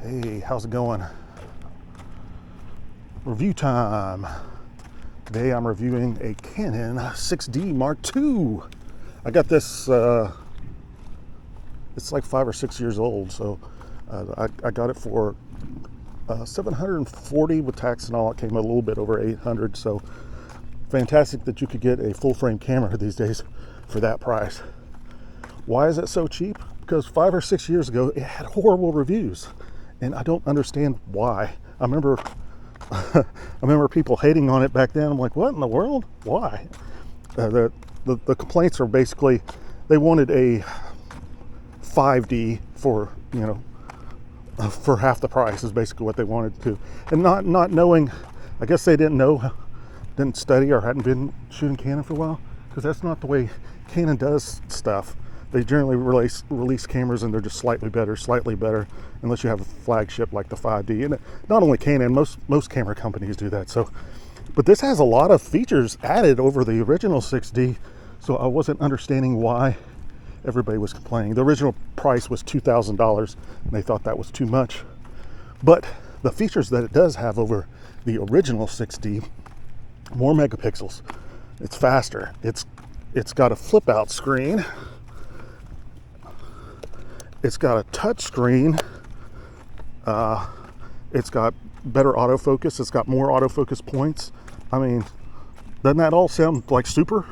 Hey, how's it going? Review time. Today I'm reviewing a Canon 6D Mark II. I got this, it's like 5 or 6 years old, so I got it for $740 with tax and all. It came a little bit over $800, so fantastic that you could get a full frame camera these days for that price. Why is it so cheap? Because 5 or 6 years ago it had horrible reviews, and I don't understand why. I remember people hating on it back then. I'm like, what in the world? Why? The complaints are basically they wanted a 5D for, for half the price is basically what they wanted to. And not knowing, I guess they didn't study or hadn't been shooting Canon for a while, because that's not the way Canon does stuff. They generally release cameras and they're just slightly better, unless you have a flagship like the 5D. And not only Canon, most camera companies do that. So, but this has a lot of features added over the original 6D, so I wasn't understanding why everybody was complaining. The original price was $2,000, and they thought that was too much. But the features that it does have over the original 6D, more megapixels, it's faster, it's got a flip out screen, it's got a touch screen, it's got better autofocus, it's got more autofocus points. I mean, doesn't that all sound like super?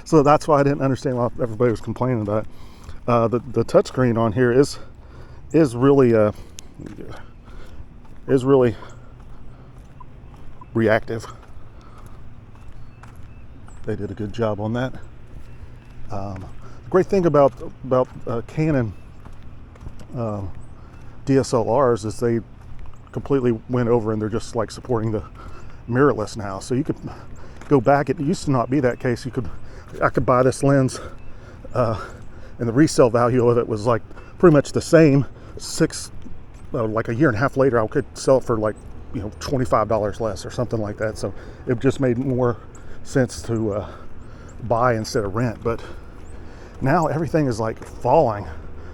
So that's why I didn't understand why everybody was complaining about it. The touch screen on here is really reactive. They did a good job on that. The great thing about Canon DSLRs is they completely went over and they're just like supporting the mirrorless now. So you could go back. It used to not be that case. I could buy this lens, and the resale value of it was like pretty much the same. Like a year and a half later, I could sell it for like $25 less or something like that. So it just made more sense to buy instead of rent. But now everything is like falling.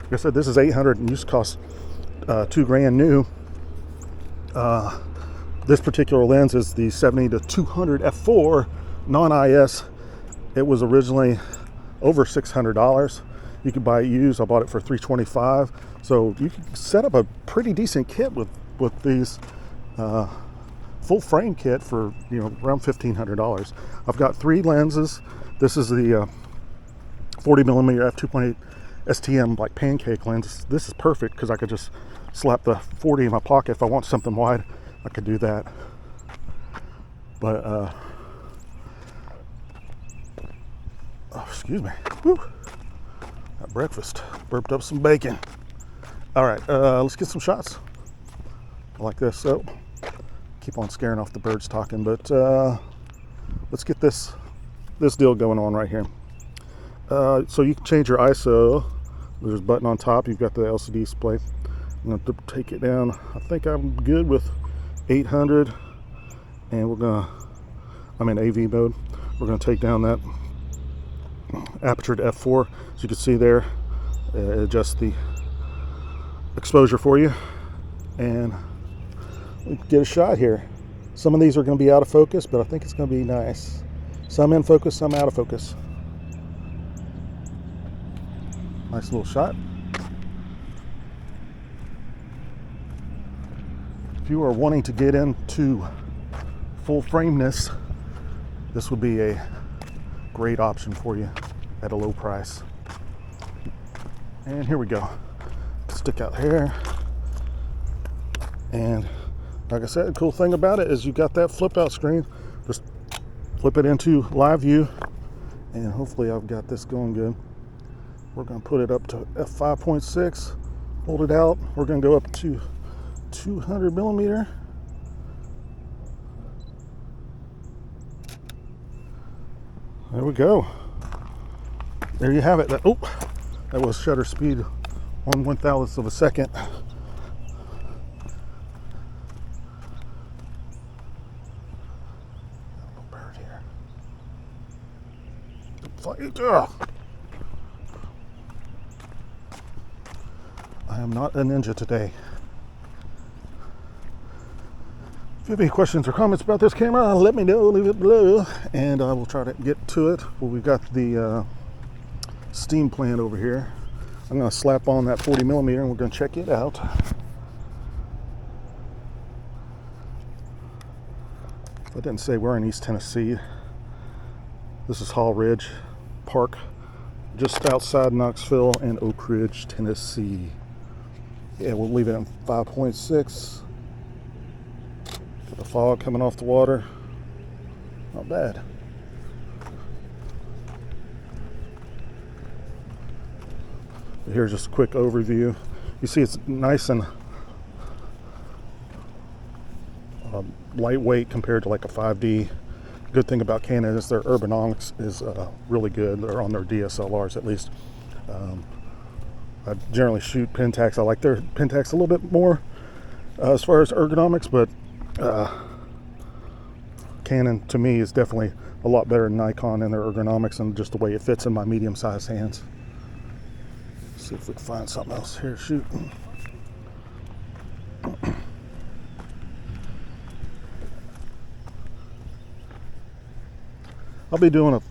Like I said, this is $800 and used to cost $2,000 new. This particular lens is the 70-200 f4 non-IS. It was originally over $600. You could buy it used. I bought it for $325. So you can set up a pretty decent kit with these full frame kit for around $1,500. I've got 3 lenses. This is the 40mm f2.8 STM like pancake lens. This is perfect because I could just slap the 40 in my pocket. If I want something wide, I could do that. But excuse me. Whew. Got breakfast. Burped up some bacon. All right, let's get some shots. I like this. So keep on scaring off the birds talking, but let's get this deal going on right here. So you can change your ISO. There's a button on top. You've got the LCD display. I'm going to take it down. I think I'm good with 800, and I'm in AV mode. We're going to take down that aperture to f4. So you can see there, adjust the exposure for you, and we can get a shot here. Some of these are going to be out of focus, but I think it's going to be nice. Some in focus, some out of focus. Nice little shot. If you are wanting to get into full frameness, this would be a great option for you at a low price. And here we go. Stick out here. And like I said, the cool thing about it is you got that flip out screen. Just flip it into live view, and hopefully I've got this going good. We're going to put it up to f5.6, hold it out. We're going to go up to 200mm. There we go. There you have it. That was shutter speed on 1/1000th of a second. Little bird here. I am not a ninja today. If you have any questions or comments about this camera, let me know, leave it below, and I will try to get to it. Well, we've got the steam plant over here. I'm going to slap on that 40mm and we're going to check it out. If I didn't say we're in East Tennessee, this is Hall Ridge Park, just outside Knoxville and Oak Ridge, Tennessee. Yeah, we'll leave it at 5.6. Got the fog coming off the water. Not bad. Here's just a quick overview. You see it's nice and lightweight compared to like a 5D. Good thing about Canon is their ergonomics is really good. They're on their DSLRs at least. I generally shoot Pentax. I like their Pentax a little bit more as far as ergonomics, but Canon to me is definitely a lot better than Nikon in their ergonomics and just the way it fits in my medium-sized hands. Let's see if we can find something else here. Shoot. I'll be doing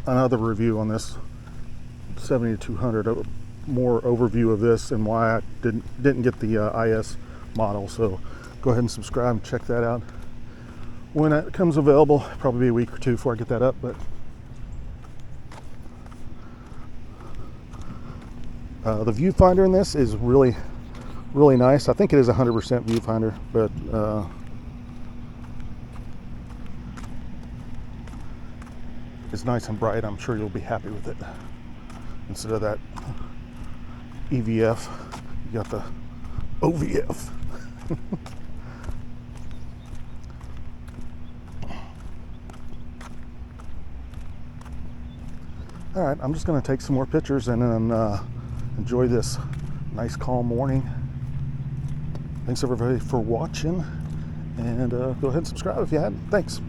another review on this 7200, a more overview of this and why I didn't get the IS model. So go ahead and subscribe and check that out when it comes available. Probably be a week or two before I get that up, but the viewfinder in this is really nice. I think it is 100% viewfinder, but it's nice and bright. I'm sure you'll be happy with it. Instead of that EVF, you got the OVF. All right, I'm just going to take some more pictures and then enjoy this nice calm morning. Thanks everybody for watching, and go ahead and subscribe if you hadn't. Thanks.